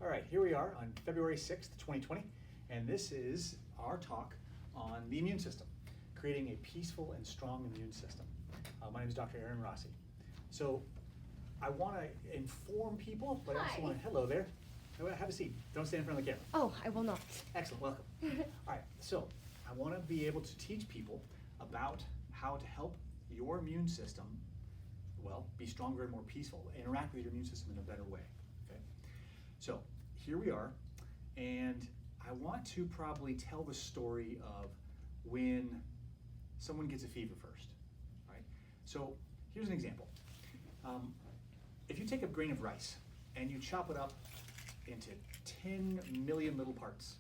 All right, here we are on February 6th, 2020, and this is our talk on the immune system, creating a peaceful and strong immune system. My name is Dr. Rossi. So I want to inform people, but I also want to, hello there, have a seat. Don't stand in front of the camera. Oh, I will not. Excellent, welcome. All right, so I want to be able to teach people about how to help your immune system, well, be stronger and more peaceful, interact with your immune system in a better way, okay? So here we are, and I want to probably tell the story of when someone gets a fever first, right? So here's an example. If you take a grain of rice and you chop it up into 10 million little parts,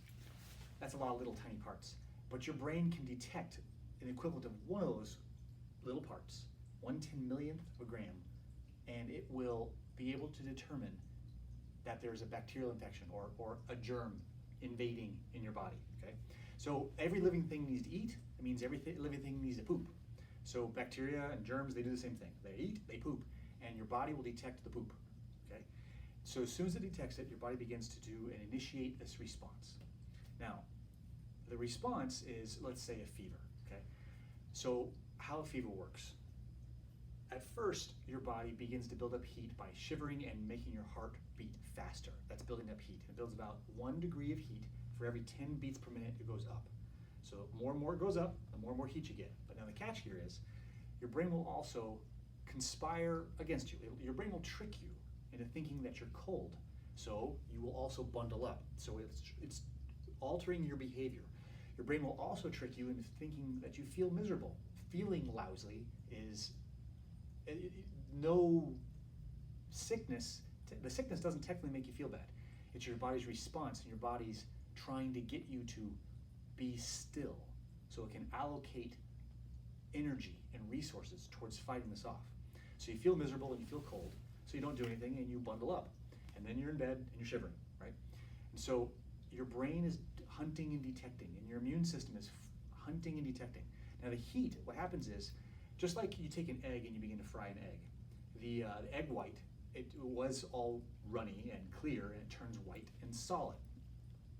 that's a lot of little tiny parts, but your brain can detect an equivalent of one of those little parts, 1/10,000,000th of a gram, and it will be able to determine that there's a bacterial infection or a germ invading in your body, okay? So every living thing needs to eat. It means every living thing needs to poop. So bacteria and germs, they do the same thing. They eat, they poop, and your body will detect the poop, okay? So as soon as it detects it, your body begins to do and initiate this response. Now, the response is, let's say, a fever, okay? So how a fever works. At first, your body begins to build up heat by shivering and making your heart beat faster. That's building up heat. It builds about 1 degree of heat for every 10 beats per minute it goes up. So more and more it goes up, the more and more heat you get. But now the catch here is, your brain will also conspire against you. Your brain will trick you into thinking that you're cold. So you will also bundle up. So it's altering your behavior. Your brain will also trick you into thinking that you feel miserable. Feeling lousy is no sickness. The sickness doesn't technically make you feel bad. It's your body's response, and your body's trying to get you to be still so it can allocate energy and resources towards fighting this off. So you feel miserable and you feel cold, so you don't do anything and you bundle up. And then you're in bed and you're shivering, right? And so your brain is hunting and detecting, and your immune system is hunting and detecting. Now the heat, what happens is, just like you take an egg and you begin to fry an egg, the egg white, it was all runny and clear, and it turns white and solid,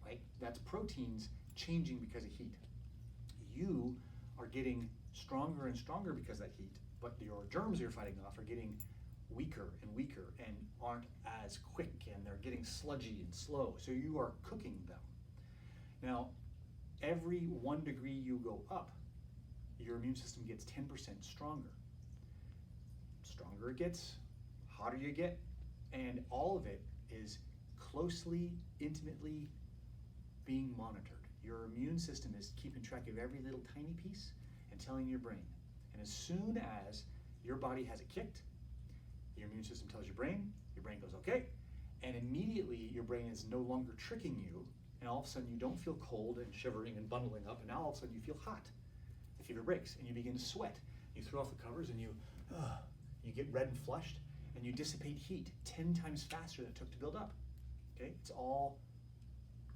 right? That's proteins changing because of heat. You are getting stronger and stronger because of that heat, but your germs you're fighting off are getting weaker and weaker and aren't as quick, and they're getting sludgy and slow, so you are cooking them. Now, every 1 degree you go up, your immune system gets 10% stronger. Stronger it gets, hotter you get, and all of it is closely, intimately being monitored. Your immune system is keeping track of every little tiny piece and telling your brain. And as soon as your body has it kicked, your immune system tells your brain goes, okay, and immediately your brain is no longer tricking you, and all of a sudden you don't feel cold and shivering and bundling up, and now all of a sudden you feel hot. The fever breaks, and you begin to sweat. You throw off the covers, and you get red and flushed, and you dissipate heat 10 times faster than it took to build up. Okay, it's all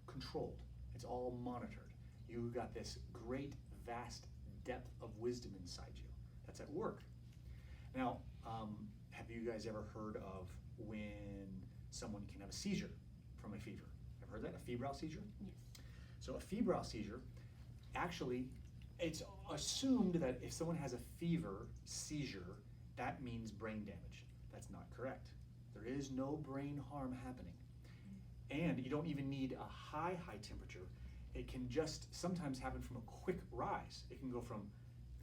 controlled. It's all monitored. You got this great, vast depth of wisdom inside you that's at work. Now, have you guys ever heard of when someone can have a seizure from a fever? Ever heard that? A febrile seizure? Yes. So a febrile seizure, actually, it's assumed that if someone has a fever seizure, that means brain damage. That's not correct. There is no brain harm happening. And you don't even need a high temperature. It can just sometimes happen from a quick rise. It can go from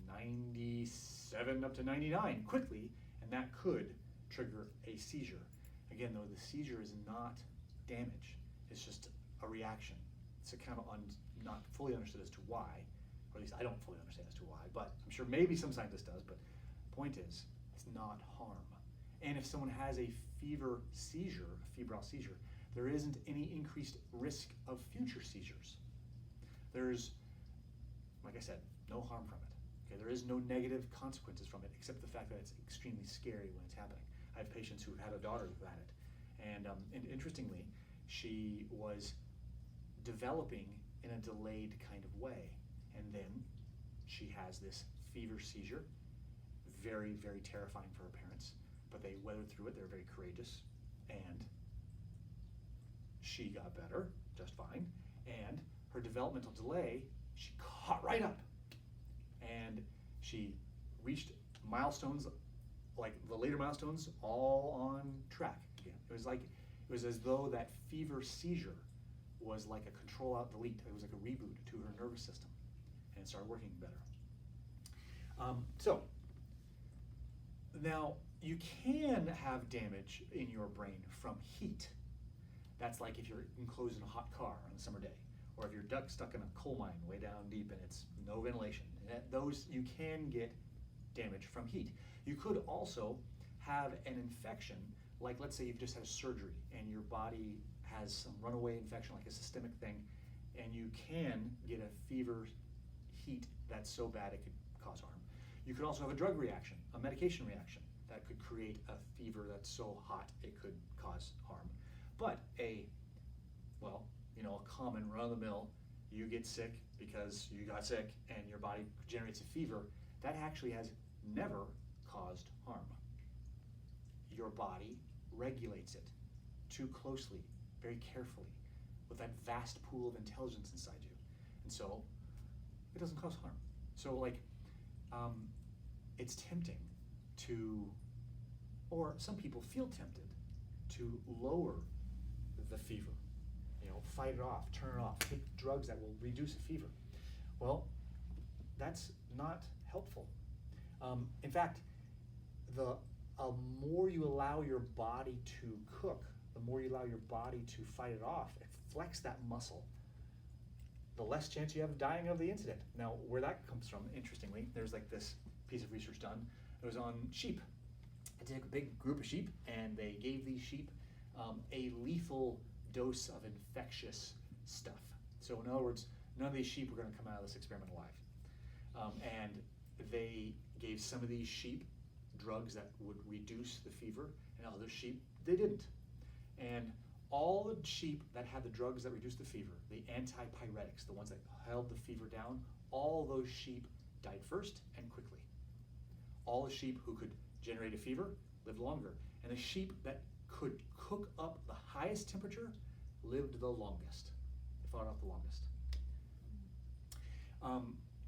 97 up to 99 quickly, and that could trigger a seizure. Again, though, the seizure is not damage. It's just a reaction. It's a kind of not fully understood as to why, or at least I don't fully understand as to why, but I'm sure maybe some scientist does, but the point is, it's not harm. And if someone has a fever seizure, a febrile seizure, there isn't any increased risk of future seizures. There's, like I said, no harm from it. Okay, there is no negative consequences from it, except the fact that it's extremely scary when it's happening. I have patients who've had a daughter who had it, and interestingly, she was developing in a delayed kind of way, and then she has this fever seizure, very, very terrifying for her parents, but they weathered through it. They're very courageous, and she got better just fine, and her developmental delay, she caught right up, and she reached milestones, like the later milestones, all on track again. It was as though that fever seizure was like a control alt delete. It was like a reboot to her nervous system, and it started working better. So now you can have damage in your brain from heat. That's like if you're enclosed in a hot car on a summer day, or if you're stuck in a coal mine way down deep and it's no ventilation. Those, you can get damage from heat. You could also have an infection, like let's say you've just had a surgery and your body has some runaway infection, like a systemic thing, and you can get a fever heat that's so bad it could cause harm. You could also have a drug reaction, a medication reaction, that could create a fever that's so hot it could cause harm. But a common run-of-the-mill, you get sick because you got sick and your body generates a fever, that actually has never caused harm. Your body regulates it too closely, very carefully, with that vast pool of intelligence inside you. And so it doesn't cause harm. So it's tempting to, or some people feel tempted to lower the fever, fight it off, turn it off, take drugs that will reduce a fever. Well, that's not helpful. In fact, the more you allow your body to cook, the more you allow your body to fight it off and flex that muscle, the less chance you have of dying of the incident. Now, where that comes from, interestingly, there's like this piece of research done. It was on sheep. They took a big group of sheep and they gave these sheep a lethal dose of infectious stuff. So in other words, none of these sheep were going to come out of this experiment alive. And they gave some of these sheep drugs that would reduce the fever, and other sheep, they didn't. And all the sheep that had the drugs that reduced the fever, the antipyretics, the ones that held the fever down, all those sheep died first and quickly. All the sheep who could generate a fever lived longer. And the sheep that could cook up the highest temperature lived the longest. They fought off the longest.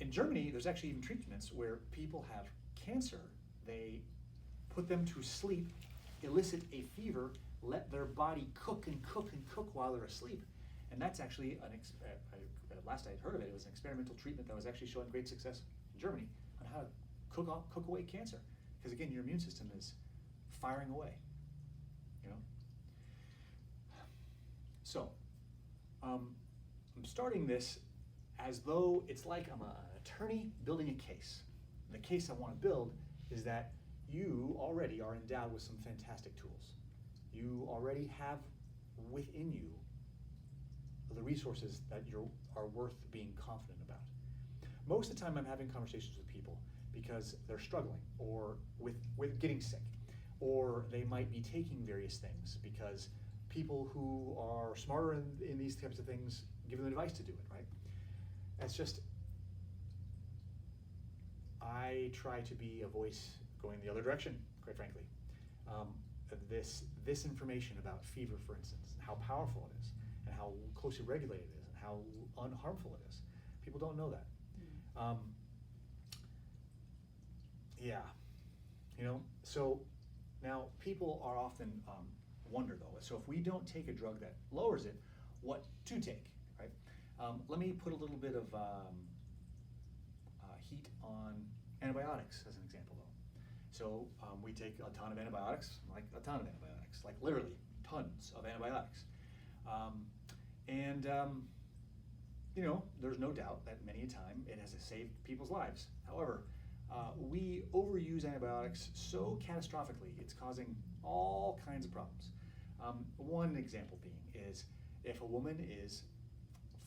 In Germany, there's actually even treatments where people have cancer. They put them to sleep, elicit a fever, let their body cook and cook and cook while they're asleep. And that's actually, last I heard of it, it was an experimental treatment that was actually showing great success in Germany on how to cook away cancer. Because again, your immune system is firing away. So, I'm starting this as though it's like I'm an attorney building a case. And the case I want to build is that you already are endowed with some fantastic tools. You already have within you the resources that are worth being confident about. Most of the time I'm having conversations with people because they're struggling or with getting sick, or they might be taking various things because people who are smarter in these types of things give them advice to do it, right? That's just, I try to be a voice going the other direction, quite frankly. This information about fever, for instance, and how powerful it is, and how closely regulated it is, and how unharmful it is. People don't know that. So now people are often wonder though, so if we don't take a drug that lowers it, what to take, right? Let me put a little bit of heat on antibiotics as an example though. So we take a ton of antibiotics, like literally tons of antibiotics. There's no doubt that many a time it has saved people's lives. However, we overuse antibiotics so catastrophically, it's causing all kinds of problems. One example being is if a woman is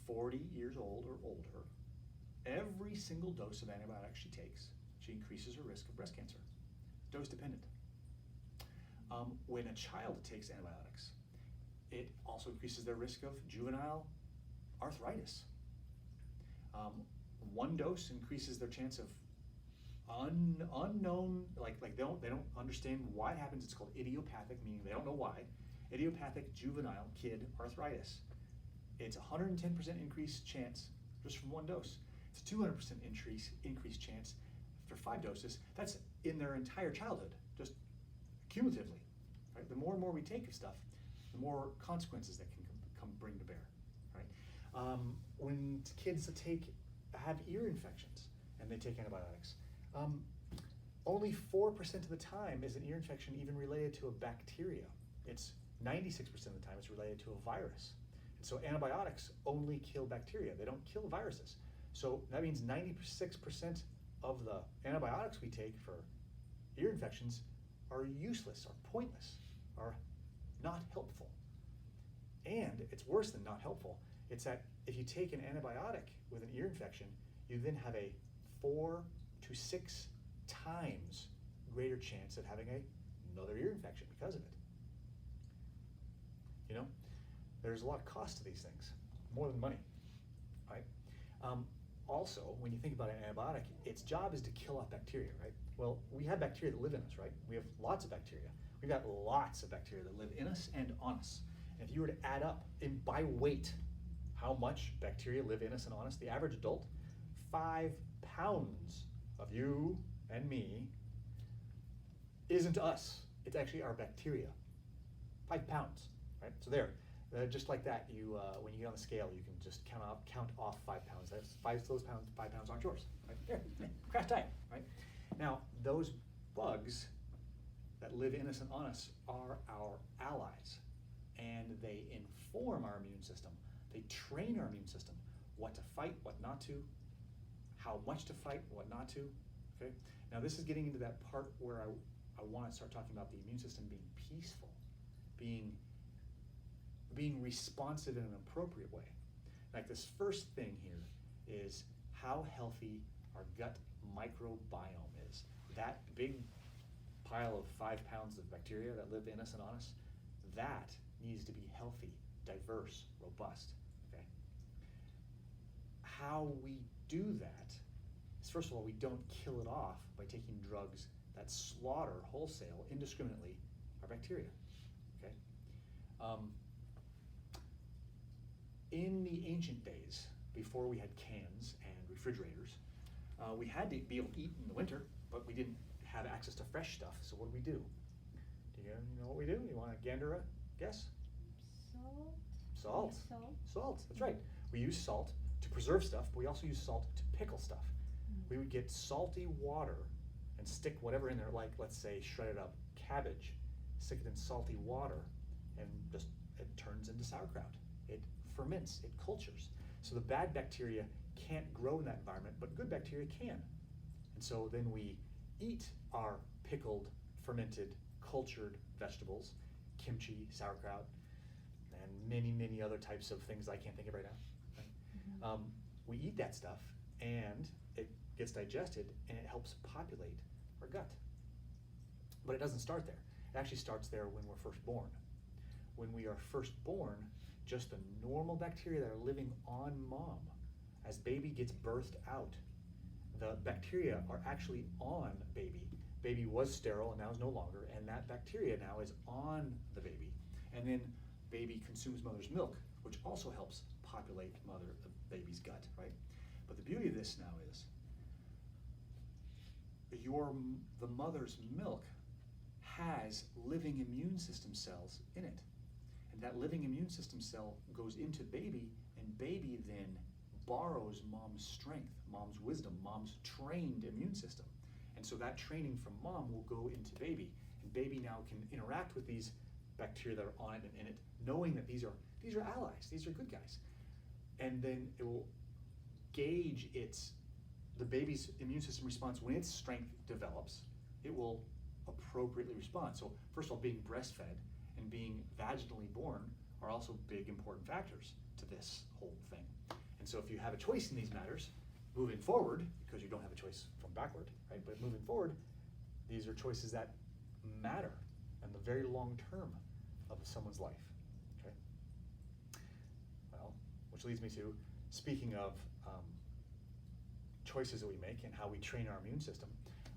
40 years old or older, every single dose of antibiotics she takes, she increases her risk of breast cancer. Dose dependent. When a child takes antibiotics, it also increases their risk of juvenile arthritis. One dose increases their chance of unknown, like they don't understand why it happens. It's called idiopathic, meaning they don't know why, idiopathic juvenile kid arthritis. It's 110% increased chance just from one dose. It's a 200% increased chance after 5 doses. That's in their entire childhood, just cumulatively. Right? The more and more we take of stuff, the more consequences that can bring to bear. Right? When kids have ear infections and they take antibiotics, only 4% of the time is an ear infection even related to a bacteria. It's 96% of the time it's related to a virus. And so antibiotics only kill bacteria. They don't kill viruses. So that means 96% of the antibiotics we take for ear infections are useless, are pointless, are not helpful. And it's worse than not helpful. It's that if you take an antibiotic with an ear infection, you then have a 4 to 6 times greater chance of having another ear infection because of it. You know, there's a lot of cost to these things, more than money, right? Also, when you think about an antibiotic, its job is to kill off bacteria, right? Well, we have bacteria that live in us, right? We have lots of bacteria. We've got lots of bacteria that live in us and on us. And if you were to add up by weight how much bacteria live in us and on us, the average adult, 5 pounds of you and me isn't us. It's actually our bacteria. 5 pounds, right? So there, just like that, you when you get on the scale, you can just count off 5 pounds. That's 5 pounds aren't yours, right? There, crash diet, right? Now, those bugs that live in us and on us are our allies, and they inform our immune system. They train our immune system what to fight, what not to, how much to fight, what not to. Okay. Now, this is getting into that part where I want to start talking about the immune system being peaceful, being responsive in an appropriate way. Like, this first thing here is how healthy our gut microbiome is. That big pile of 5 pounds of bacteria that live in us and on us, that needs to be healthy, diverse, robust. Okay. How we do that is, first of all, we don't kill it off by taking drugs that slaughter wholesale, indiscriminately, our bacteria. Okay. In the ancient days, before we had cans and refrigerators, we had to be able to eat in the winter, but we didn't have access to fresh stuff. So what do we do? Do you know what we do? You want to gander a guess? Salt. Salt. That's right. We use salt to preserve stuff, but we also use salt to pickle stuff. We would get salty water and stick whatever in there, like, let's say, shredded up cabbage, stick it in salty water, and just it turns into sauerkraut. It ferments, it cultures. So the bad bacteria can't grow in that environment, but good bacteria can. And so then we eat our pickled, fermented, cultured vegetables, kimchi, sauerkraut, and many, many other types of things I can't think of right now. Right? We eat that stuff, and it gets digested, and it helps populate our gut. But it doesn't start there. It actually starts there when we're first born. When we are first born, just the normal bacteria that are living on mom, as baby gets birthed out, the bacteria are actually on baby. Baby was sterile and now is no longer, and that bacteria now is on the baby. And then baby consumes mother's milk, which also helps populate the baby's gut, right? But the beauty of this now is the mother's milk has living immune system cells in it. And that living immune system cell goes into baby, and baby then borrows mom's strength, mom's wisdom, mom's trained immune system. And so that training from mom will go into baby, and baby now can interact with these bacteria that are on it and in it, knowing that these are allies, these are good guys. And then it will gauge the baby's immune system response. When its strength develops, it will appropriately respond. So first of all, being breastfed and being vaginally born are also big important factors to this whole thing. And so if you have a choice in these matters, moving forward, because you don't have a choice from backward, right? But moving forward, these are choices that matter in the very long term of someone's life, okay? Well, which leads me to, speaking of choices that we make and how we train our immune system,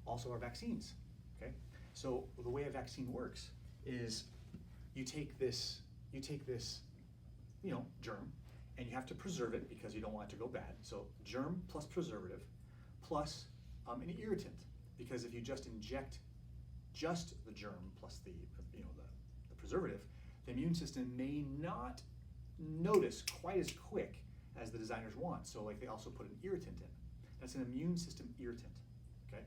also our vaccines, okay? So the way a vaccine works is you take this, germ, and you have to preserve it because you don't want it to go bad. So germ plus preservative plus an irritant, because if you just inject just the germ plus the preservative, the immune system may not notice quite as quick as the designers want. So like they also put an irritant in. That's an immune system irritant. Okay,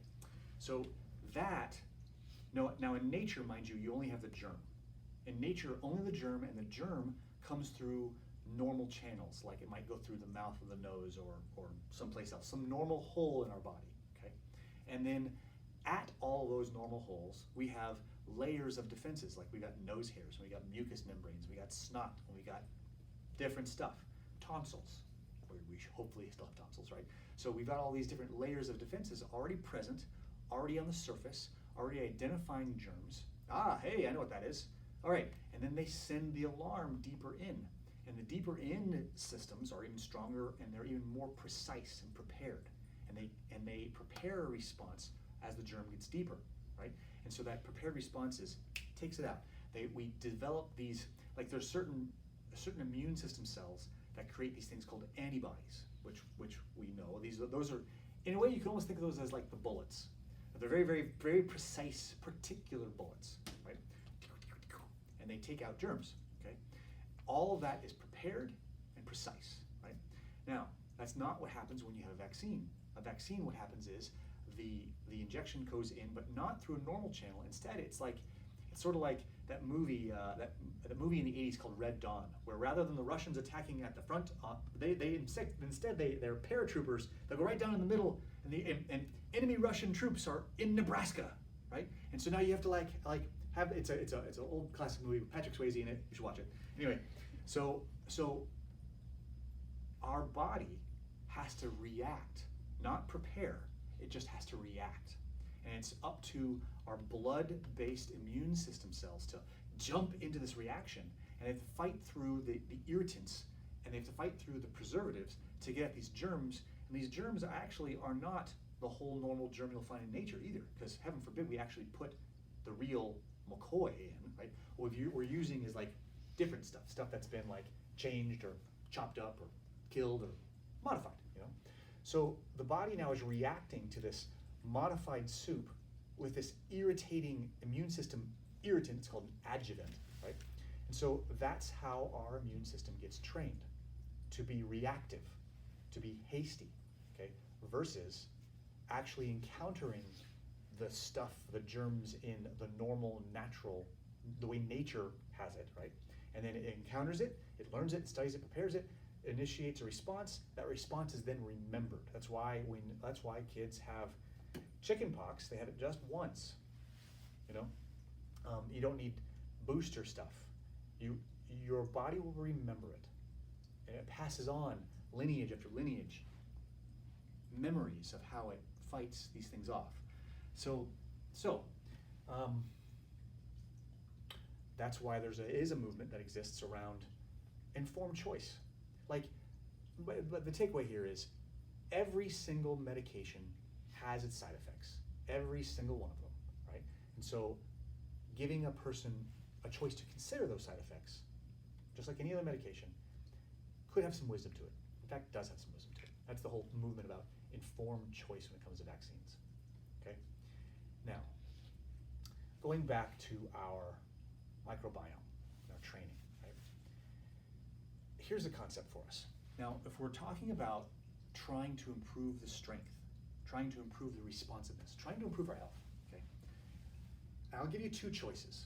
so that now in nature, mind you, you only have the germ. In nature, only the germ, and the germ comes through normal channels, like it might go through the mouth or the nose or someplace else, some normal hole in our body. Okay, and then at all those normal holes, we have layers of defenses, like we got nose hairs, we got mucous membranes, we got snot, and we got different stuff, tonsils. We hopefully still have tonsils, right? So we've got all these different layers of defenses already present, already on the surface, already identifying germs. Ah, hey, I know what that is. All right, and then they send the alarm deeper in. And the deeper in systems are even stronger, and they're even more precise and prepared. And they prepare a response as the germ gets deeper, right? And so that prepared response takes it out. We develop these, like there's certain immune system cells that create these things called antibodies, which we know. Those are, in a way, you can almost think of those as like the bullets. They're very, very, very precise, particular bullets, right? And they take out germs, okay? All of that is prepared and precise, right? Now, that's not what happens when you have a vaccine. A vaccine, what happens is the injection goes in, but not through a normal channel. Instead, it's sort of like that movie, that movie in the 80s called Red Dawn, where rather than the Russians attacking at the front, instead they're paratroopers that go right down in the middle, and enemy Russian troops are in Nebraska, right? And so now you have to have it's an old classic movie with Patrick Swayze in it. You should watch it. Anyway, so our body has to react, not prepare. It just has to react. And it's up to our blood-based immune system cells to jump into this reaction, and they have to fight through the irritants, and they have to fight through the preservatives to get at these germs. And these germs actually are not the whole normal germ you'll find in nature either, because heaven forbid we actually put the real McCoy in, right? What we're using is like different stuff that's been like changed or chopped up or killed or modified, So the body now is reacting to this modified soup with this irritating immune system irritant. It's called an adjuvant, right? And so that's how our immune system gets trained to be reactive, to be hasty, okay, versus actually encountering the stuff, the germs in the normal, natural, the way nature has it, right? And then it encounters it, it learns it, studies it, prepares it, initiates a response. That response is then remembered. That's why kids have chicken pox. They have it just once. You don't need booster stuff. Your body will remember it, and it passes on lineage after lineage, memories of how it fights these things off. So that's why there is a movement that exists around informed choice. But the takeaway here is every single medication has its side effects, every single one of them, right? And so giving a person a choice to consider those side effects, just like any other medication, could have some wisdom to it. In fact, does have some wisdom to it. That's the whole movement about informed choice when it comes to vaccines, okay? Now, going back to our microbiome, our training, right? Here's a concept for us. Now, if we're talking about trying to improve the strength, trying to improve the responsiveness, trying to improve our health, okay? I'll give you two choices.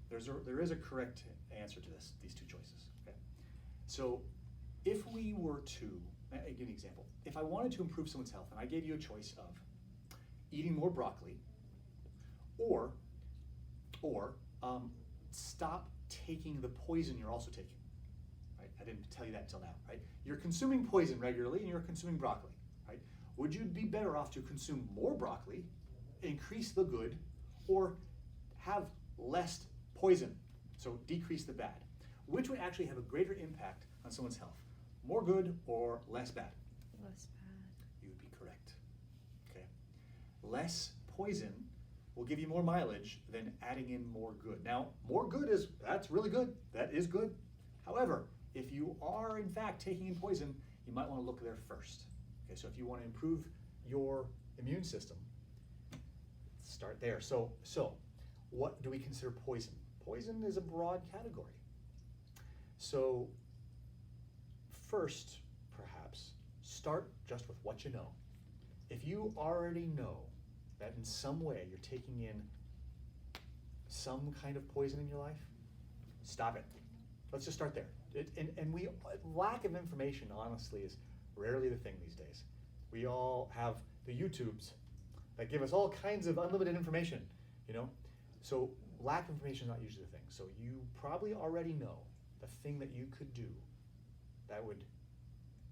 There is a correct answer to these two choices, okay? So if we were to, I'll give you an example. If I wanted to improve someone's health and I gave you a choice of eating more broccoli or stop taking the poison you're also taking, right? I didn't tell you that until now, right? You're consuming poison regularly and you're consuming broccoli, right? Would you be better off to consume more broccoli, increase the good, or have less poison, so decrease the bad? Which would actually have a greater impact on someone's health? More good or less bad? Less bad. You would be correct, okay? Less poison will give you more mileage than adding in more good. Now, more good that's really good. That is good. However, if you are in fact taking in poison, you might want to look there first. Okay, so if you want to improve your immune system, start there. So what do we consider poison? Poison is a broad category. So first, perhaps, start just with what you know. If you already know that in some way you're taking in some kind of poison in your life, stop it. Let's just start there. Lack of information, honestly, is rarely the thing these days. We all have the YouTubes that give us all kinds of unlimited information, So lack of information is not usually the thing. So you probably already know the thing that you could do that would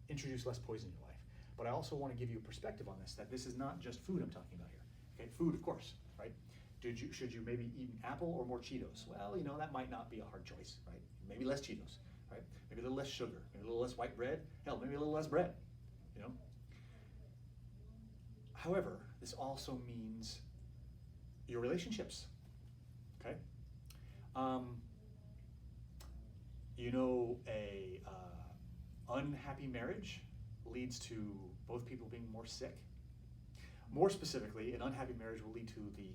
introduce less poison in your life. But I also want to give you a perspective on this, that this is not just food I'm talking about here. Okay, food, of course, right? Should you maybe eat an apple or more Cheetos? Well, that might not be a hard choice, right? Maybe less Cheetos, right? Maybe a little less sugar, maybe a little less white bread. Hell, maybe a little less bread, However, this also means your relationships, okay? A unhappy marriage leads to both people being more sick. More specifically, an unhappy marriage will lead to the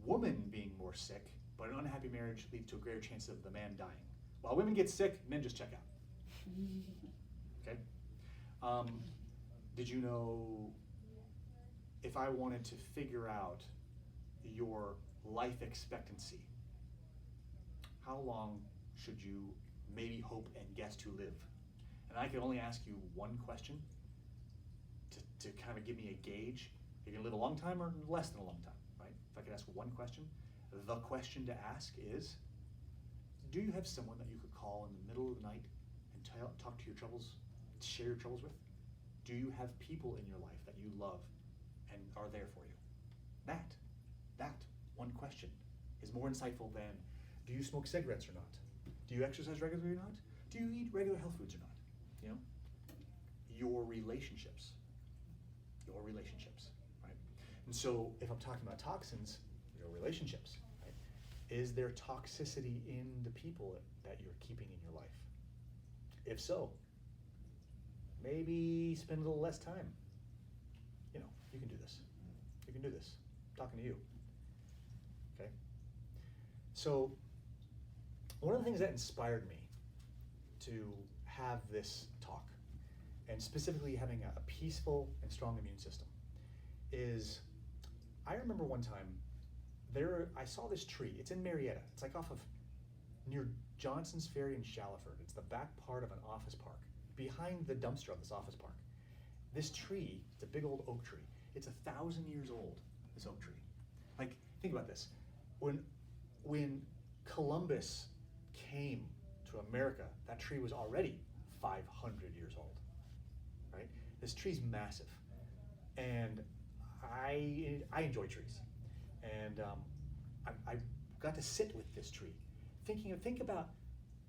woman being more sick, but an unhappy marriage leads to a greater chance of the man dying. While women get sick, men just check out. Okay? Did you know, if I wanted to figure out your life expectancy, how long should you maybe hope and guess to live? And I can only ask you one question to kind of give me a gauge. You're going to live a long time or less than a long time, right? If I could ask one question, the question to ask is, do you have someone that you could call in the middle of the night and talk to your troubles, share your troubles with? Do you have people in your life that you love and are there for you? That one question is more insightful than, do you smoke cigarettes or not? Do you exercise regularly or not? Do you eat regular health foods or not? Your relationships, right? And so if I'm talking about toxins, your relationships, right? Is there toxicity in the people that you're keeping in your life? If so, maybe spend a little less time. You can do this. You can do this. I'm talking to you. Okay? So one of the things that inspired me to have this talk, and specifically having a peaceful and strong immune system, is I remember one time I saw this tree. It's in Marietta. It's like near Johnson's Ferry in Shallowford. It's the back part of an office park, behind the dumpster of this office park. This tree, it's a big old oak tree. It's 1,000 years old, this oak tree. Like, think about this. When Columbus came to America, that tree was already 500 years old, right? This tree's massive. And I enjoy trees. And I got to sit with this tree, think about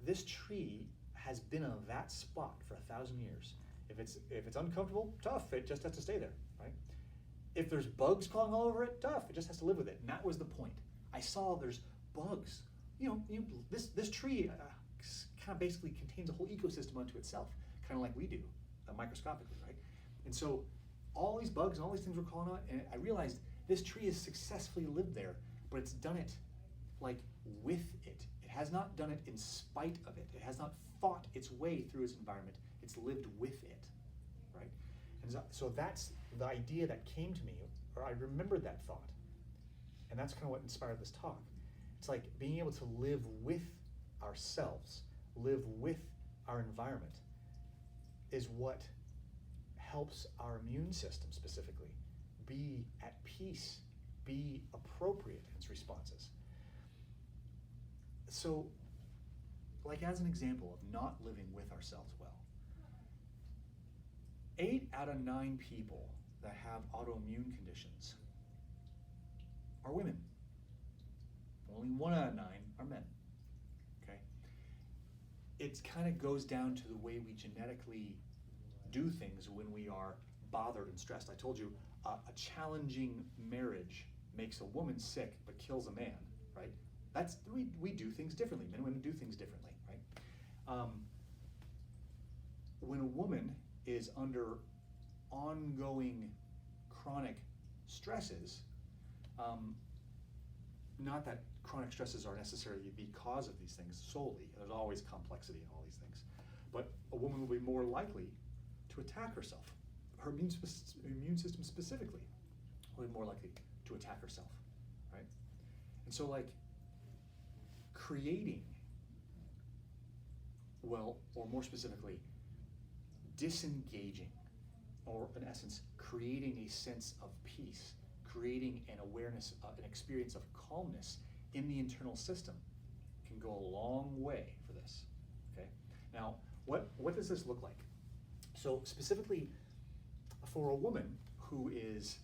this tree has been on that spot for 1,000 years. If it's uncomfortable, tough, it just has to stay there, right? If there's bugs crawling all over it, tough, it just has to live with it. And that was the point. I saw there's bugs. This tree kind of basically contains a whole ecosystem unto itself, kind of like we do, microscopically, right? And so all these bugs and all these things were crawling on, and I realized this tree has successfully lived there, but it's done it like with it. It has not done it in spite of it. It has not fought its way through its environment. It's lived with it, right? And so that's the idea that came to me, or I remembered that thought. And that's kind of what inspired this talk. It's like being able to live with ourselves, live with our environment, is what helps our immune system specifically be at peace, be appropriate in its responses. So, like as an example of not living with ourselves well, 8 out of 9 people that have autoimmune conditions are women. Only 1 out of 9 are men. Okay? It kind of goes down to the way we genetically do things when we are bothered and stressed. I told you, a challenging marriage makes a woman sick but kills a man, right? We do things differently. Men and women do things differently, right? When a woman is under ongoing chronic stresses, not that chronic stresses are necessarily because of these things solely. There's always complexity in all these things. But a woman will be more likely to attack herself. Her immune system specifically will be more likely to attack herself, right? And so like creating, well, or more specifically, disengaging, or in essence, creating a sense of peace, creating an awareness, an experience of calmness in the internal system can go a long way for this, okay? Now, what does this look like? So specifically for a woman who is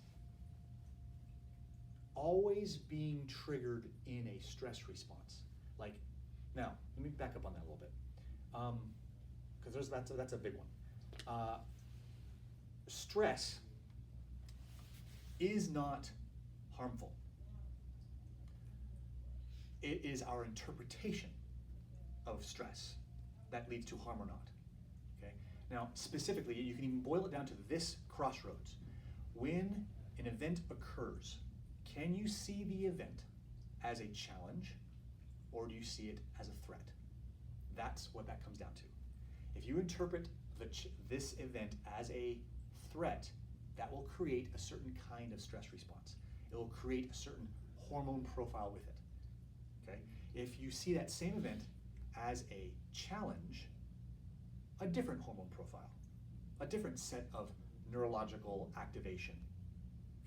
always being triggered in a stress response, like, now, let me back up on that a little bit, because that's a big one. Stress is not harmful. It is our interpretation of stress that leads to harm or not. Okay? Now, specifically, you can even boil it down to this crossroads. When an event occurs, can you see the event as a challenge, or do you see it as a threat? That's what that comes down to. If you interpret this event as a threat, that will create a certain kind of stress response. It will create a certain hormone profile with it. Okay? If you see that same event as a challenge, a different hormone profile, a different set of neurological activation.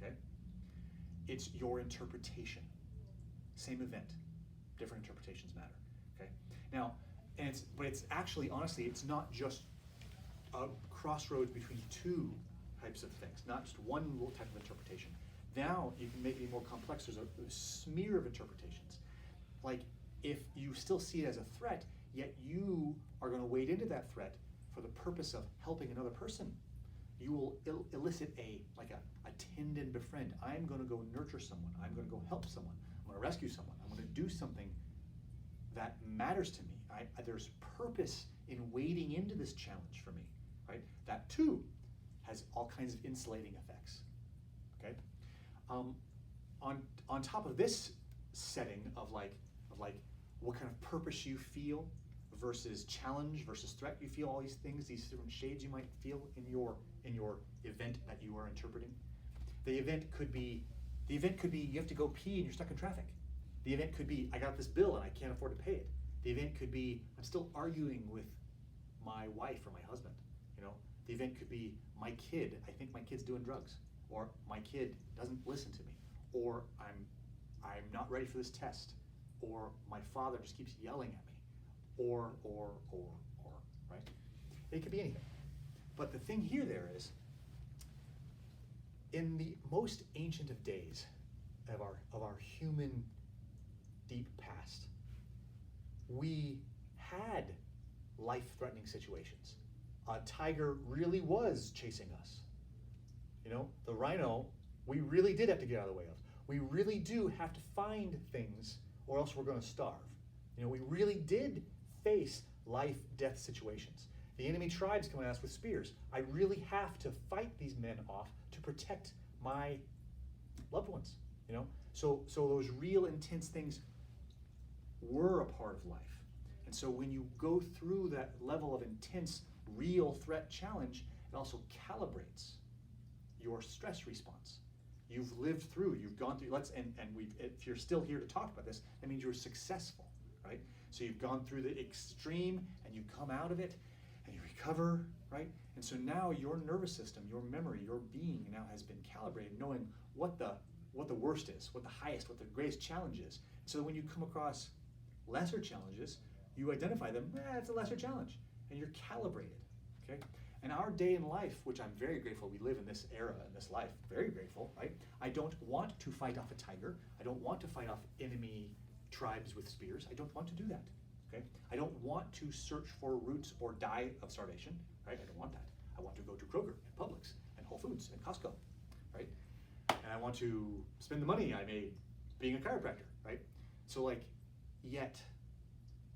Okay? It's your interpretation. Same event, different interpretations matter. Okay? Now, but it's actually, honestly, it's not just a crossroads between two types of things, not just one type of interpretation. Now you can make it more complex. There's a smear of interpretations. Like, if you still see it as a threat, yet you are going to wade into that threat for the purpose of helping another person, you will elicit a tend and befriend. I'm going to go nurture someone. I'm going to go help someone. I'm going to rescue someone. I'm going to do something that matters to me. There's purpose in wading into this challenge for me, right? That too has all kinds of insulating effects. Okay. On top of this setting of like what kind of purpose you feel versus challenge versus threat you feel, all these things, these different shades you might feel in your event that you are interpreting. The event could be you have to go pee and you're stuck in traffic. The event could be I got this bill and I can't afford to pay it. The event could be I'm still arguing with my wife or my husband. You know, the event could be my kid. I think my kid's doing drugs, or my kid doesn't listen to me, or I'm not ready for this test, or my father just keeps yelling at me, or right? It could be anything. But the thing there is, in the most ancient of days of our human deep past, we had life-threatening situations. A tiger really was chasing us. You know, the rhino, we really did have to get out of the way of. We really do have to find things or else we're going to starve. You know, we really did face life-death situations. The enemy tribes come at us with spears. I really have to fight these men off to protect my loved ones. You know, so those real intense things were a part of life. And so when you go through that level of intense, real threat challenge, it also calibrates your stress response. You've lived through, you've gone through, if you're still here to talk about this, that means you're successful, right? So you've gone through the extreme and you come out of it and you recover, right? And so now your nervous system, your memory, your being now has been calibrated, knowing what the worst is, what the highest, what the greatest challenge is. So when you come across lesser challenges, you identify them, it's a lesser challenge, and you're calibrated, okay? And our day in life, which I'm very grateful we live in this era, in this life, very grateful, right? I don't want to fight off a tiger. I don't want to fight off enemy tribes with spears. I don't want to do that, okay? I don't want to search for roots or die of starvation, right? I don't want that. I want to go to Kroger and Publix and Whole Foods and Costco, right? and I want to spend the money I made being a chiropractor, right? So like, yet,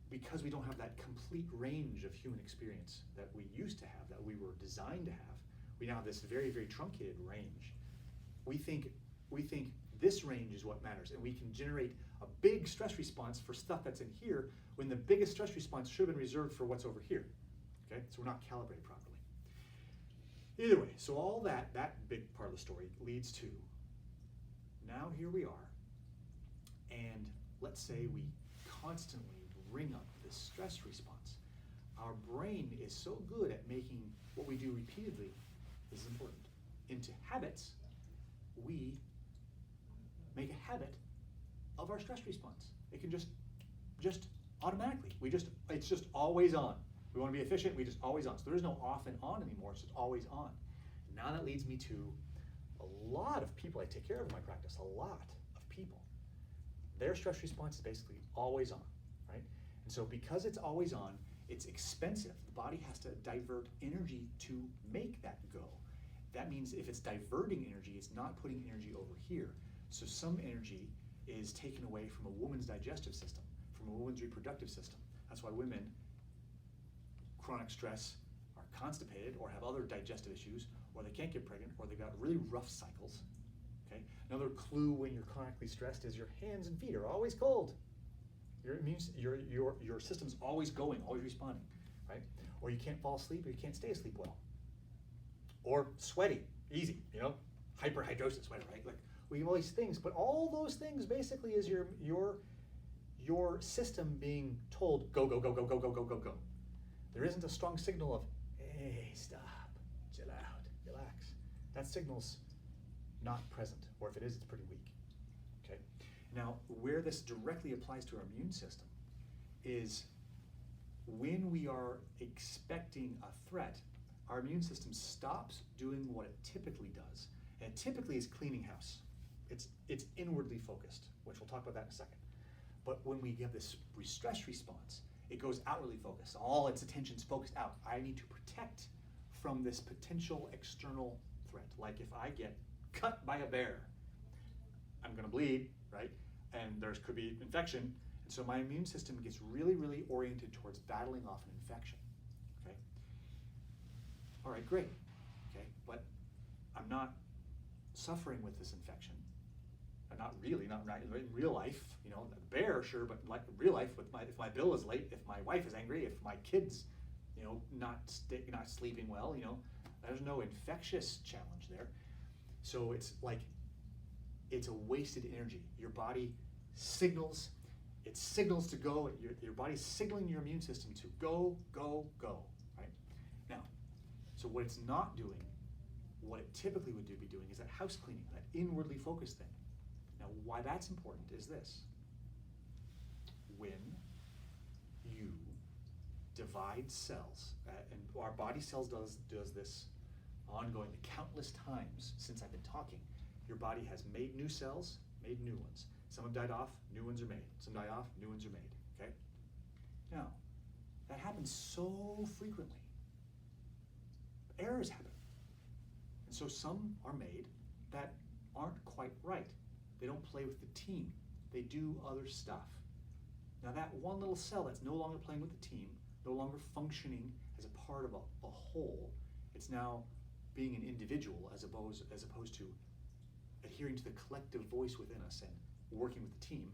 because we don't have that complete range of human experience that we used to have, that we were designed to have, we now have this very, very truncated range. We think this range is what matters, and we can generate a big stress response for stuff that's in here when the biggest stress response should have been reserved for what's over here. Okay, so we're not calibrated properly. Either way, so all that big part of the story leads to, now here we are, and let's say we constantly bring up this stress response. Our brain is so good at making what we do repeatedly, this is important, into habits. We make a habit of our stress response. It can just automatically, it's just always on. We want to be efficient, we just always on. So there is no off and on anymore, it's just always on. Now that leads me to a lot of people I take care of in my practice, a lot of people. Their stress response is basically always on, right? And so because it's always on, it's expensive. The body has to divert energy to make that go. That means if it's diverting energy, it's not putting energy over here. So some energy is taken away from a woman's digestive system, from a woman's reproductive system. That's why women, chronic stress, are constipated or have other digestive issues, or they can't get pregnant, or they've got really rough cycles. Okay? Another clue when you're chronically stressed is your hands and feet are always cold. Your system's always going, always responding, right? Or you can't fall asleep, or you can't stay asleep well. Or sweaty, easy, hyperhidrosis, whatever, right? Like, we have all these things, but all those things basically is your system being told, go, go, go, go, go, go, go, go, go. There isn't a strong signal of, hey, stop, chill out, relax. That signal's not present, or if it is, it's pretty weak, okay? Now, where this directly applies to our immune system is when we are expecting a threat, our immune system stops doing what it typically does. And it typically is cleaning house. It's inwardly focused, which we'll talk about that in a second. But when we have this stress response, it goes outwardly focused. All its attention's focused out. I need to protect from this potential external threat. Like if I get cut by a bear, I'm gonna bleed, right? And there could be infection. And so my immune system gets really, really oriented towards battling off an infection, okay? All right, great, okay? But I'm not suffering with this infection. Not really, not in real life, a bear, sure, but like real life, if my bill is late, if my wife is angry, if my kids, not sleeping well, there's no infectious challenge there. So it's like, it's a wasted energy. Your body signals, it signals to go, your body's signaling your immune system to go, go, go, right? Now, so what it's not doing, what it typically would be doing is that house cleaning, that inwardly focused thing. Now, why that's important is this. When you divide cells, and our body cells does this ongoing, countless times since I've been talking, your body has made new cells, made new ones. Some have died off, new ones are made. Some die off, new ones are made, okay? Now, that happens so frequently. Errors happen. And so some are made that aren't quite right. They don't play with the team. They do other stuff. Now that one little cell that's no longer playing with the team, no longer functioning as a part of a whole, it's now being an individual as opposed to adhering to the collective voice within us and working with the team.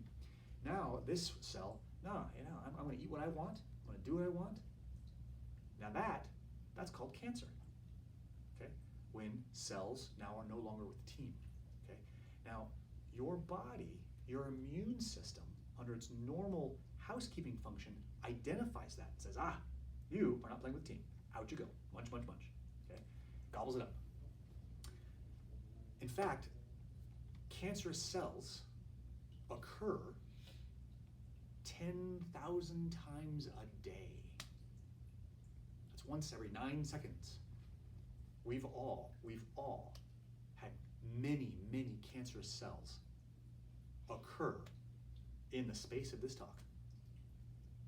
Now this cell, I'm gonna eat what I want, I'm gonna do what I want. Now that's called cancer, okay? When cells now are no longer with the team, okay? Now, your body, your immune system, under its normal housekeeping function, identifies that and says, you are not playing with the team. Out you go. Munch, munch, munch. Okay? Gobbles it up. In fact, cancerous cells occur 10,000 times a day. That's once every 9 seconds. We've all had many, many cancerous cells occur in the space of this talk.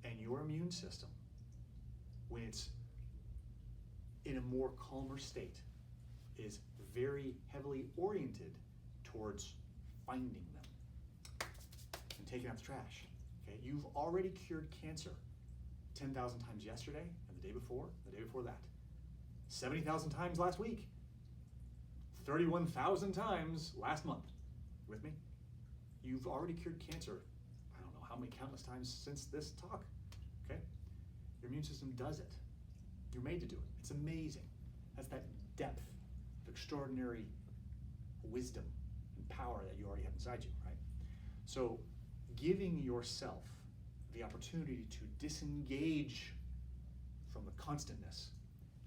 And your immune system, when it's in a more calmer state, is very heavily oriented towards finding them and taking out the trash. Okay, you've already cured cancer 10,000 times yesterday and the day before that, 70,000 times last week, 31,000 times last month. With me? You've already cured cancer, I don't know how many countless times since this talk. Okay? Your immune system does it. You're made to do it. It's amazing. That's that depth of extraordinary wisdom and power that you already have inside you, right? So giving yourself the opportunity to disengage from the constantness,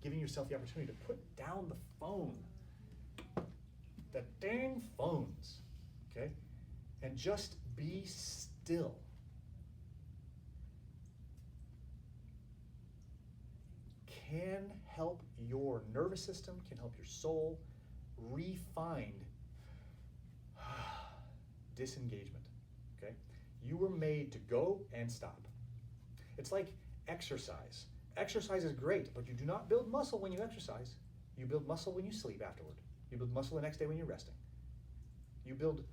giving yourself the opportunity to put down the phone, the dang phones, okay? And just be still. Can help your nervous system, can help your soul re-find disengagement, okay? You were made to go and stop. It's like exercise. Exercise is great, but you do not build muscle when you exercise. You build muscle when you sleep afterward. You build muscle the next day when you're resting. You build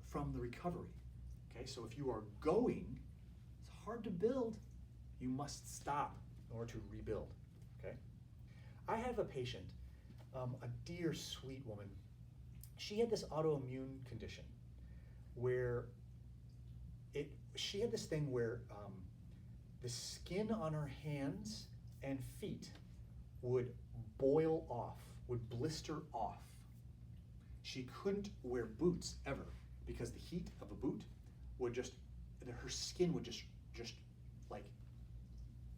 from the recovery, okay? So if you are going, it's hard to build. You must stop in order to rebuild, okay? I have a patient, a dear, sweet woman. She had this autoimmune condition where she had this thing where the skin on her hands and feet would boil off, would blister off. She couldn't wear boots ever because the heat of a boot would her skin would just like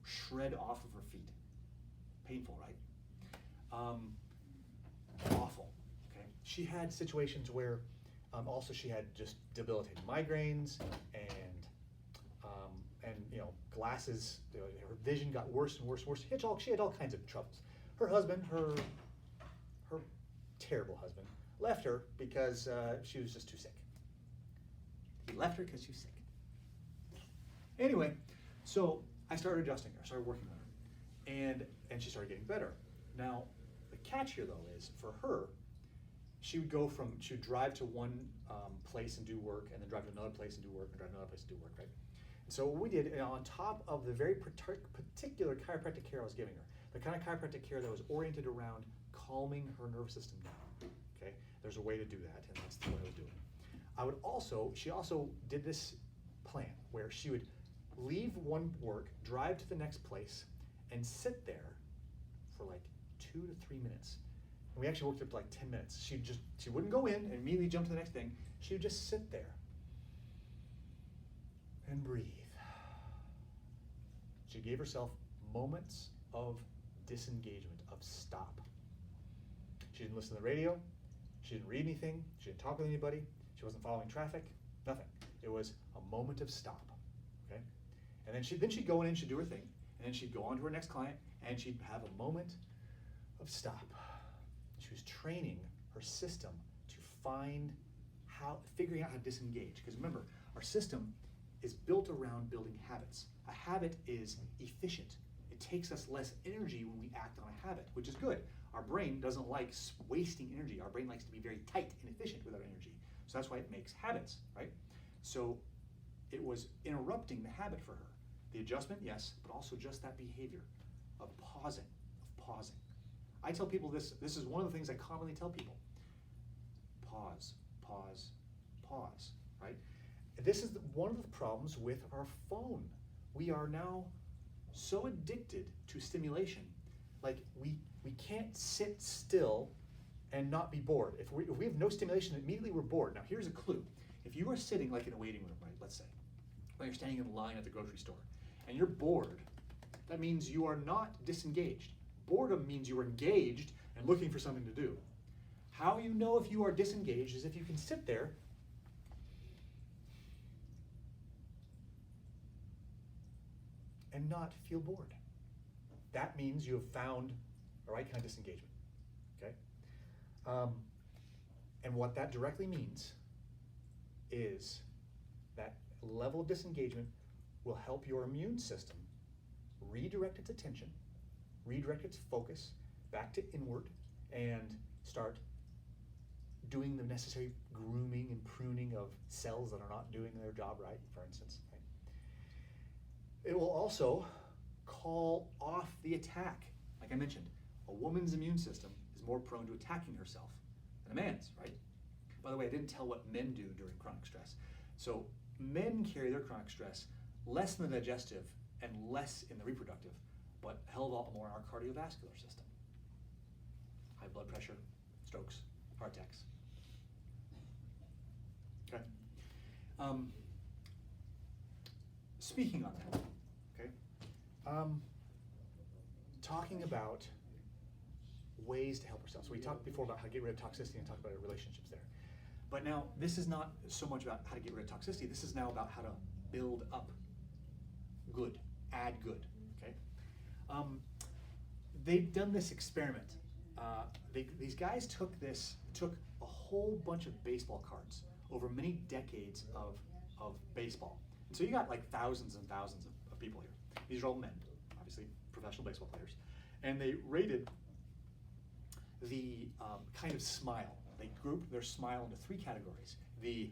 shred off of her feet. Painful, right? Awful, okay? She had situations where also she had just debilitating migraines and glasses, her vision got worse and worse and worse. She had all kinds of troubles. Her husband, her terrible husband, left her because she was just too sick. He left her because she was sick. Anyway, so I started adjusting her, I started working with her, and she started getting better. Now, the catch here though is, for her, she would drive to one place and do work, and then drive to another place and do work, and drive to another place and do work, right? And so what we did, on top of the very particular chiropractic care I was giving her, the kind of chiropractic care that was oriented around calming her nervous system down, okay? There's a way to do that, and that's what I was doing. She also did this plan where she would leave one work, drive to the next place, and sit there for like 2 to 3 minutes. And we actually worked up to like 10 minutes. She wouldn't go in and immediately jump to the next thing. She would just sit there and breathe. She gave herself moments of disengagement, of stop. She didn't listen to the radio. She didn't read anything. She didn't talk with anybody. She wasn't following traffic. Nothing. It was a moment of stop. Okay? And then she'd go in and she'd do her thing. And then she'd go on to her next client and she'd have a moment of stop. She was training her system to figuring out how to disengage. Because remember, our system is built around building habits. A habit is efficient. It takes us less energy when we act on a habit, which is good. Our brain doesn't like wasting energy. Our brain likes to be very tight and efficient with our energy. So that's why it makes habits, right? So it was interrupting the habit for her. The adjustment, yes, but also just that behavior of pausing. I tell people this is one of the things I commonly tell people. Pause, pause, pause, right? This is one of the problems with our phone. We are now so addicted to stimulation. Like we can't sit still and not be bored. If we have no stimulation, immediately we're bored. Now here's a clue. If you are sitting like in a waiting room, right, let's say, or you're standing in line at the grocery store, and you're bored, that means you are not disengaged. Boredom means you are engaged and looking for something to do. How you know if you are disengaged is if you can sit there and not feel bored. That means you have found the right kind of disengagement, okay? And what that directly means is that level of disengagement will help your immune system redirect its attention, redirect its focus back to inward, and start doing the necessary grooming and pruning of cells that are not doing their job right, for instance. Right? It will also call off the attack. Like I mentioned, a woman's immune system is more prone to attacking herself than a man's, right? By the way, I didn't tell what men do during chronic stress. So men carry their chronic stress less in the digestive and less in the reproductive, but a hell of a lot more in our cardiovascular system. High blood pressure, strokes, heart attacks. Okay. Speaking on that, okay, talking about ways to help ourselves. So we talked before about how to get rid of toxicity and talked about our relationships there. But now this is not so much about how to get rid of toxicity. This is now about how to build up good, add good. Okay. They've done this experiment. These guys took a whole bunch of baseball cards over many decades of baseball. And so you got like thousands and thousands of people here. These are all men, obviously professional baseball players. And they rated the kind of smile. They grouped their smile into three categories: the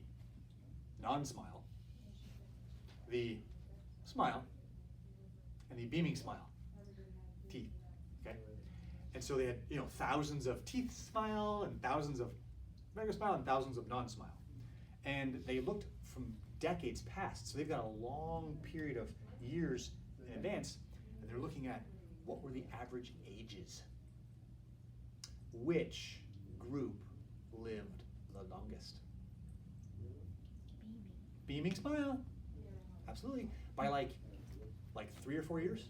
non-smile, the smile, and the beaming smile. Teeth. Okay. And so they had thousands of teeth smile and thousands of regular smile and thousands of non-smile. And they looked from decades past, so they've got a long period of years in advance, and they're looking at what were the average ages. Which group lived the longest? Beaming smile. Absolutely. By like 3 or 4 years.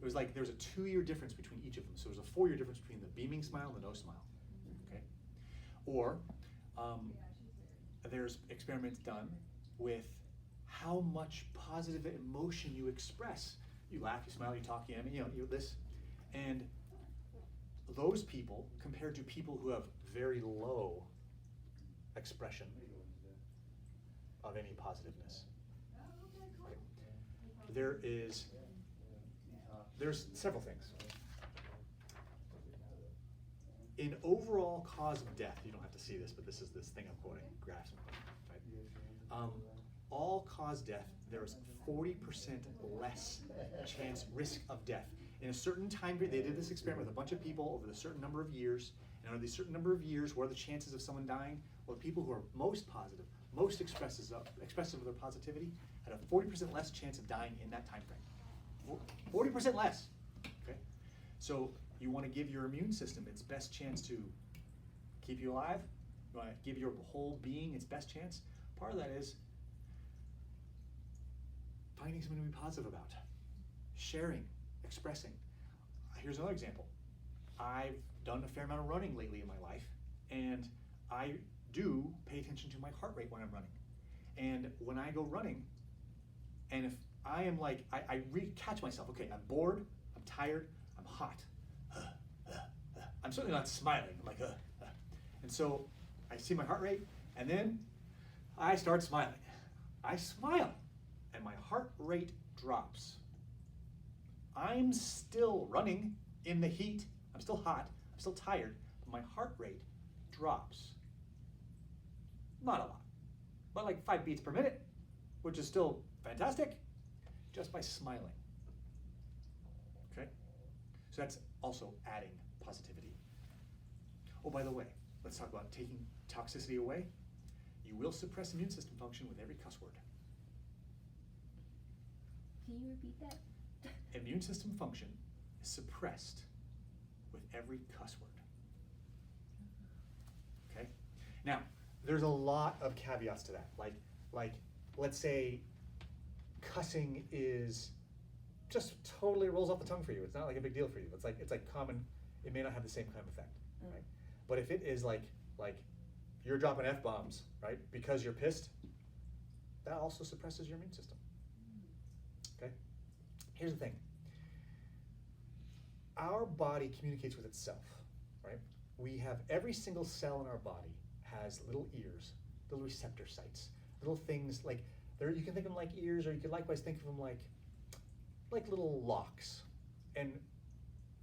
It was like there was a 2-year difference between each of them. So there was a 4-year difference between the beaming smile and the no smile. Okay. Or there's experiments done with how much positive emotion you express. You laugh, you smile, you talk, you this. And those people, compared to people who have very low expression of any positiveness, right? There's several things. In overall cause of death, you don't have to see this, but this is this thing I'm quoting, graphs I'm quoting, right? All cause death, there's 40% less risk of death. In a certain time period, they did this experiment with a bunch of people over a certain number of years, and over these certain number of years, what are the chances of someone dying? Well, the people who are most positive, most expressive of their positivity, had a 40% less chance of dying in that time frame. 40% less. Okay? So you want to give your immune system its best chance to keep you alive. You want to give your whole being its best chance. Part of that is finding something to be positive about, sharing, expressing. Here's another example. I've done a fair amount of running lately in my life, and I do pay attention to my heart rate when I'm running. And when I go running, and if I am like, I catch myself, okay, I'm bored, I'm tired, I'm hot. I'm certainly not smiling. I'm like, And so I see my heart rate, and then I start smiling. I smile, and my heart rate drops. I'm still running in the heat. I'm still hot. I'm still tired. But my heart rate drops. Not a lot, but like 5 beats per minute, which is still fantastic, just by smiling. Okay? So that's also adding positivity. Oh, by the way, let's talk about taking toxicity away. You will suppress immune system function with every cuss word. Can you repeat that? Immune system function is suppressed with every cuss word. Okay? Now, there's a lot of caveats to that. Like, let's say cussing is just totally rolls off the tongue for you. It's not like a big deal for you. It's like common. It may not have the same kind of effect, right? But if it is like you're dropping F-bombs, right, because you're pissed, that also suppresses your immune system. Okay? Here's the thing. Our body communicates with itself, right? We have every single cell in our body has little ears, little receptor sites, little things like you can think of them like ears, or you could likewise think of them like little locks. And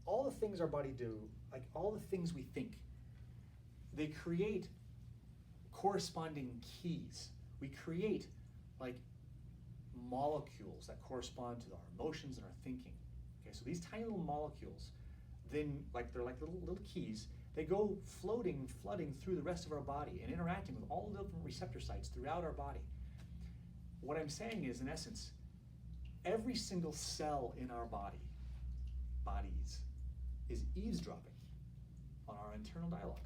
all the things our body do, like all the things we think, they create corresponding keys. We create like molecules that correspond to our emotions and our thinking. Okay, so these tiny little molecules, then they're like little keys. They go floating, flooding through the rest of our body and interacting with all the different receptor sites throughout our body. What I'm saying is, in essence, every single cell in our bodies, is eavesdropping on our internal dialogue.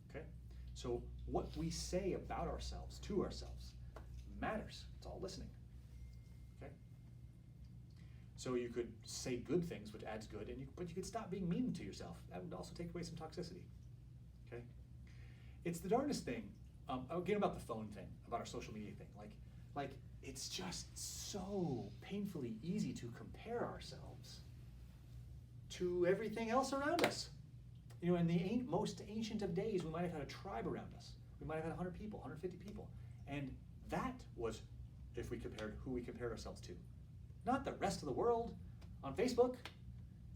Okay? So what we say about ourselves, to ourselves, matters. It's all listening. Okay? So you could say good things, which adds good, but you could stop being mean to yourself. That would also take away some toxicity. Okay? It's the darndest thing. Again, about the phone thing, about our social media thing. Like it's just so painfully easy to compare ourselves to everything else around us. You know, in the most ancient of days, we might have had a tribe around us. We might have had 100 people, 150 people. And that was if we compared who we compared ourselves to. Not the rest of the world on Facebook.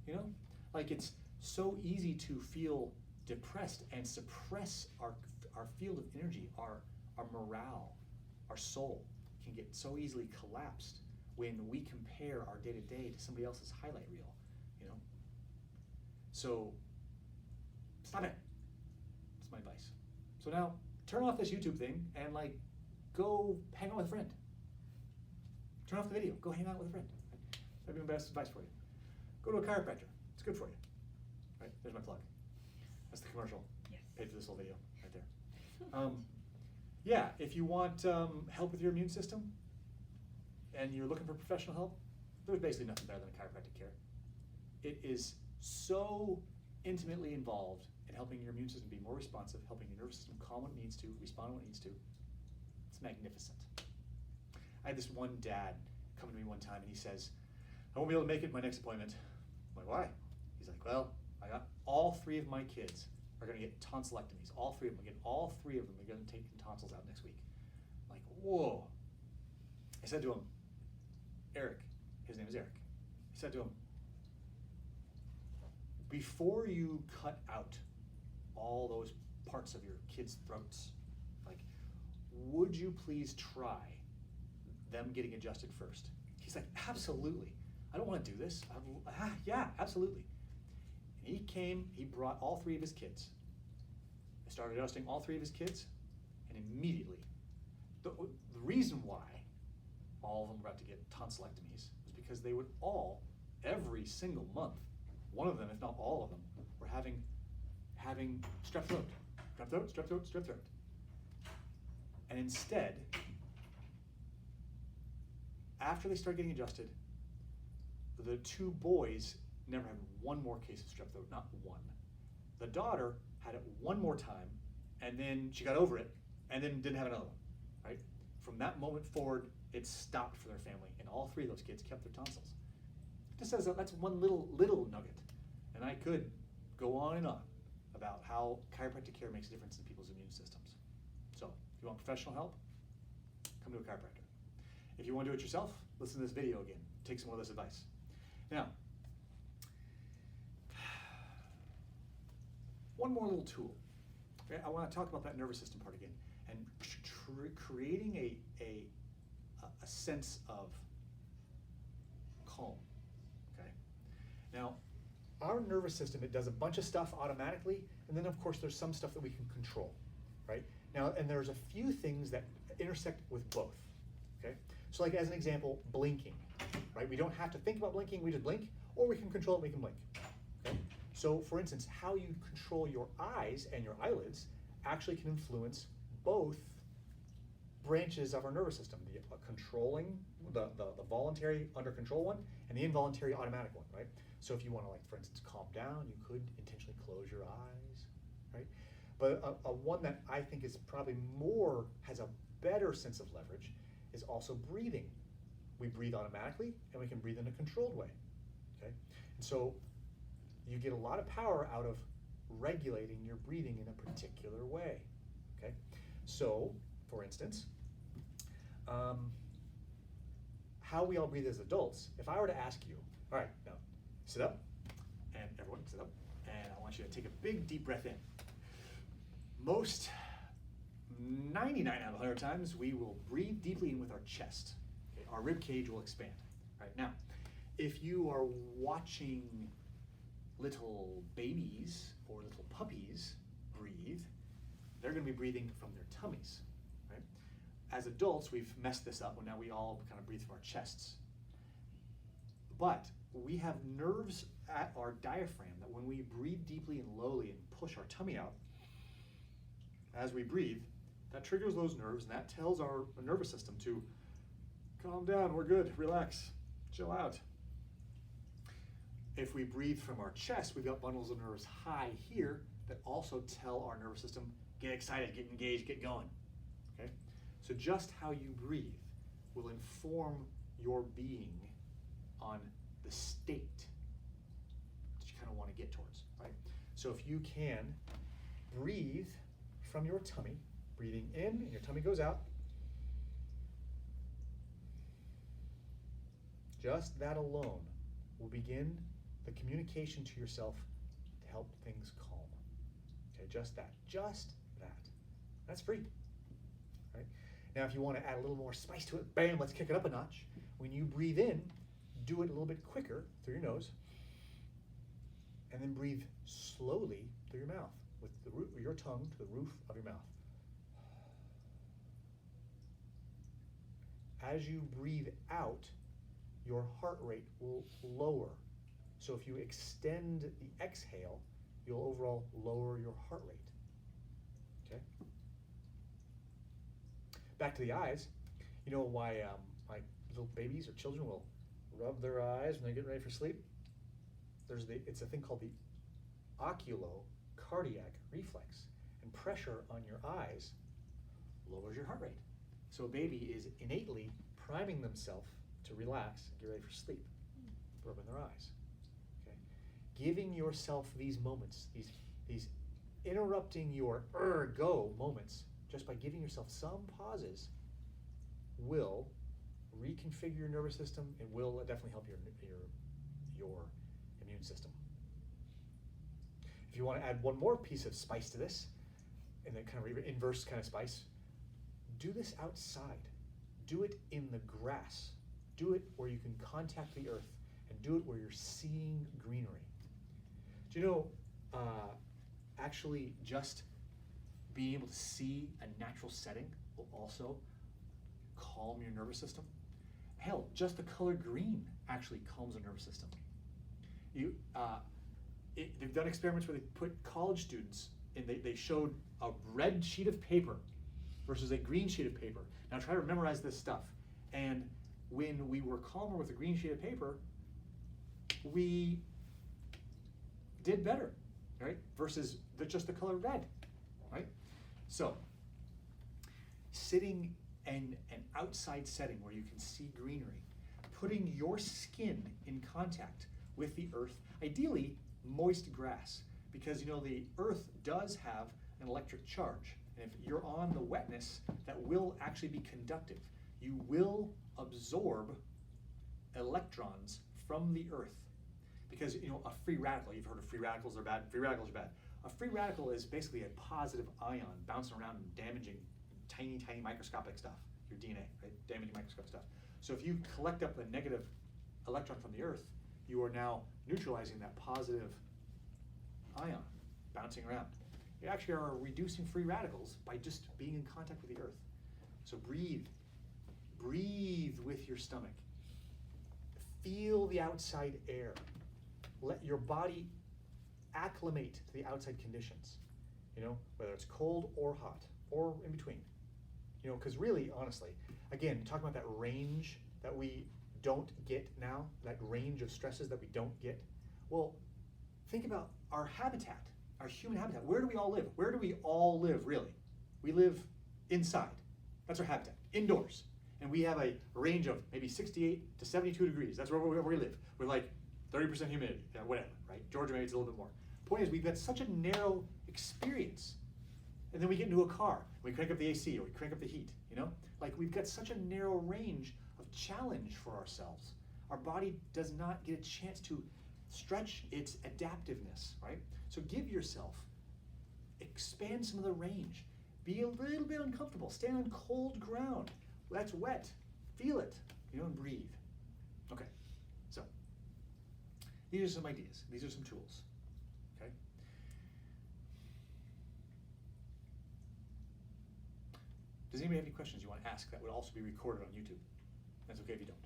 You know, like it's so easy to feel depressed and suppress our field of energy, our morale, our soul can get so easily collapsed when we compare our day-to-day to somebody else's highlight reel, you know? So, stop it. That's my advice. So now, turn off this YouTube thing and go hang out with a friend. Turn off the video, go hang out with a friend. That'd be my best advice for you. Go to a chiropractor, it's good for you. Right, there's my plug. That's the commercial. Yes. Paid for this whole video, right there. Yeah, if you want help with your immune system and you're looking for professional help, there's basically nothing better than chiropractic care. It is so intimately involved in helping your immune system be more responsive, helping your nervous system calm when it needs to, respond when it needs to. It's magnificent. I had this one dad come to me one time and he says, I won't be able to make it to my next appointment. I'm like, why? He's like, well, I got all 3 of my kids are going to get tonsillectomies. All 3 of them. All 3 of them are going to take tonsils out next week. I'm like, whoa. I said to him, Eric, his name is Eric. I said to him, before you cut out all those parts of your kids' throats, would you please try them getting adjusted first? He's like, absolutely. I don't want to do this. Yeah, absolutely. And he brought all 3 of his kids. I started adjusting all 3 of his kids, and immediately, the reason why all of them were about to get tonsillectomies was because they would all, every single month, one of them, if not all of them, were having strep throat. Strep throat, strep throat, strep throat. And instead, after they started getting adjusted, the 2 boys never had one more case of strep throat, not one. The daughter had it one more time, and then she got over it, and then didn't have another one, right? From that moment forward, it stopped for their family, and all 3 of those kids kept their tonsils. Just as that's one little nugget, and I could go on and on about how chiropractic care makes a difference in people's immune systems. So, if you want professional help, come to a chiropractor. If you want to do it yourself, listen to this video again. Take some more of this advice. Now, one more little tool. Okay? I want to talk about that nervous system part again, and creating a sense of calm. Okay. Now, our nervous system, it does a bunch of stuff automatically, and then of course there's some stuff that we can control, right? Now, and there's a few things that intersect with both. Okay. So, like as an example, blinking. Right? We don't have to think about blinking, we just blink, or we can control it, we can blink. Okay? So, for instance, how you control your eyes and your eyelids actually can influence both branches of our nervous system, the controlling, the voluntary under control one, and the involuntary automatic one, right? So if you want to, for instance, calm down, you could intentionally close your eyes, right? But a one that I think is probably has a better sense of leverage is also breathing. We breathe automatically, and we can breathe in a controlled way, okay? And so you get a lot of power out of regulating your breathing in a particular way, okay? So, for instance, how we all breathe as adults, if I were to ask you, all right, now sit up, and everyone sit up, and I want you to take a big deep breath in. Most 99 out of 100 times, we will breathe deeply in with our chest. Okay? Our rib cage will expand. Right now, if you are watching little babies or little puppies breathe, they're going to be breathing from their tummies. Right? As adults, we've messed this up, and now we all kind of breathe from our chests. But we have nerves at our diaphragm that when we breathe deeply and lowly and push our tummy out, as we breathe, that triggers those nerves, and that tells our nervous system to calm down, we're good, relax, chill out. If we breathe from our chest, we've got bundles of nerves high here that also tell our nervous system, get excited, get engaged, get going. Okay? So just how you breathe will inform your being on the state that you kind of want to get towards, right? So if you can breathe from your tummy, breathing in and your tummy goes out, just that alone will begin the communication to yourself to help things calm. Okay, just that. That's free. Right? Now, if you want to add a little more spice to it, bam, let's kick it up a notch. When you breathe in, do it a little bit quicker through your nose, and then breathe slowly through your mouth with your tongue to the roof of your mouth. As you breathe out, your heart rate will lower. So if you extend the exhale, you'll overall lower your heart rate. Okay? Back to the eyes. You know why like little babies or children will rub their eyes when they get ready for sleep? It's a thing called the oculocardiac reflex, and pressure on your eyes lowers your heart rate. So a baby is innately priming themselves to relax and get ready for sleep, rubbing their eyes. Okay? Giving yourself these moments, these interrupting your go moments, just by giving yourself some pauses, will reconfigure your nervous system and will definitely help your immune system. If you want to add one more piece of spice to this, and then kind of inverse kind of spice, do this outside. Do it in the grass. Do it where you can contact the earth, and do it where you're seeing greenery. Do you know, actually just being able to see a natural setting will also calm your nervous system? Hell, just the color green actually calms the nervous system. They've done experiments where they put college students and they showed a red sheet of paper versus a green sheet of paper. Now try to memorize this stuff. And when we were calmer with a green sheet of paper, we did better, right? Versus just the color red, right? So, sitting in an outside setting where you can see greenery, putting your skin in contact with the earth, ideally moist grass, because you know the earth does have an electric charge, and if you're on the wetness, that will actually be conductive. You will absorb electrons from the earth, because you know a free radical, you've heard of free radicals are bad. Free radicals are bad. A free radical is basically a positive ion bouncing around and damaging tiny microscopic stuff, your DNA, right? Damaging microscopic stuff. So if you collect up the negative electron from the earth, you are now neutralizing that positive ion bouncing around. You actually are reducing free radicals by just being in contact with the earth. So breathe with your stomach. Feel the outside air. Let your body acclimate to the outside conditions, you know, whether it's cold or hot or in between, you know, because really, honestly, again, talking about that range that we don't get now, that range of stresses that we don't get. Well, think about our habitat, our human habitat. Where do we all live? Where do we all live, really? We live inside. That's our habitat, indoors. And we have a range of maybe 68 to 72 degrees. That's where we live. We're like 30% humidity, whatever, right? Georgia, maybe it's a little bit more. Point is, we've got such a narrow experience. And then we get into a car, we crank up the AC or we crank up the heat, you know? Like we've got such a narrow range of challenge for ourselves. Our body does not get a chance to stretch its adaptiveness, right? So give yourself expand some of the range. Be a little bit uncomfortable. Stand on cold ground. That's wet. Feel it, and breathe. Okay, so these are some ideas. These are some tools, okay? Does anybody have any questions you want to ask that would also be recorded on YouTube? That's okay if you don't.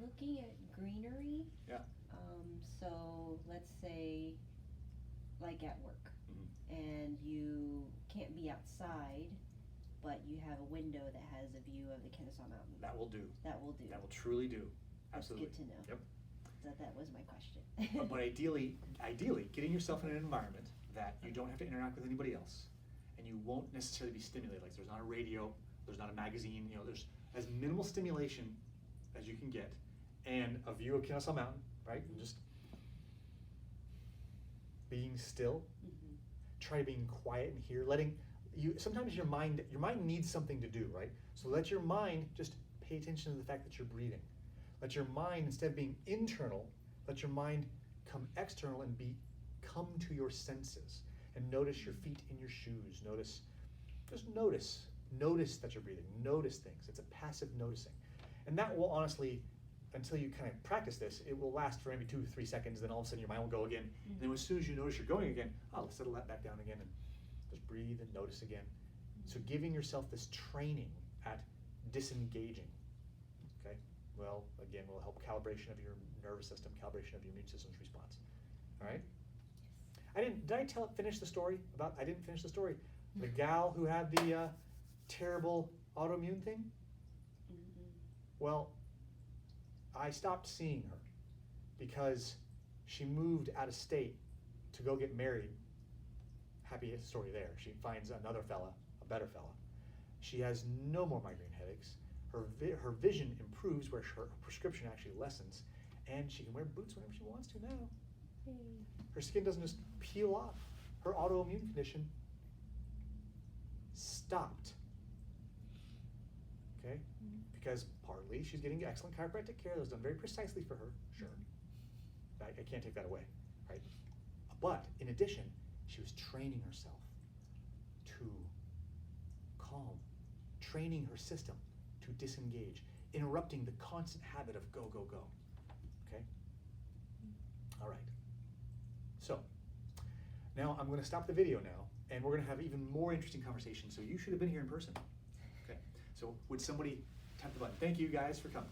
Looking at greenery. Yeah. So let's say, like at work, Mm-hmm. and you can't be outside, but you have a window that has a view of the Kennesaw Mountain. That will do. That will do. That will truly do. That's Absolutely. good to know. Yep. That was my question. But ideally, getting yourself in an environment that you don't have to interact with anybody else, and you won't necessarily be stimulated. Like there's not a radio, there's not a magazine. There's as minimal stimulation as you can get, and a view of Kennesaw Mountain, right? And just being still. Mm-hmm. Try being quiet and here, letting you. Sometimes your mind needs something to do, right? So let your mind just pay attention to the fact that you're breathing. Let your mind, instead of being internal, let your mind come external and come to your senses and notice your feet in your shoes. Just notice that you're breathing. Notice things. It's a passive noticing, and that will honestly, until you kind of practice this, it will last for maybe 2 to 3 seconds. Then all of a sudden your mind will go again, Mm-hmm. and then as soon as you notice you're going again, let's settle that back down again and just breathe and notice again. So giving yourself this training at disengaging, okay? Well, again, will help calibration of your nervous system, calibration of your immune system's response. All right? Did I finish the story about? I didn't finish the story. The gal who had the terrible autoimmune thing. Mm-hmm. Well, I stopped seeing her because she moved out of state to go get married. Happy story there. She finds another fella, a better fella. She has no more migraine headaches. Her vision improves, where her prescription actually lessens, and she can wear boots whenever she wants to now. Hey. Her skin doesn't just peel off. Her autoimmune condition stopped. Okay? Mm-hmm. Because partly she's getting excellent chiropractic care that was done very precisely for her, sure. I can't take that away, right? But in addition, she was training herself to calm, training her system to disengage, interrupting the constant habit of go, go, go. Okay? All right. So now I'm going to stop the video now, and we're going to have even more interesting conversations. So you should have been here in person. Okay. So would somebody tap the button? Thank you guys for coming.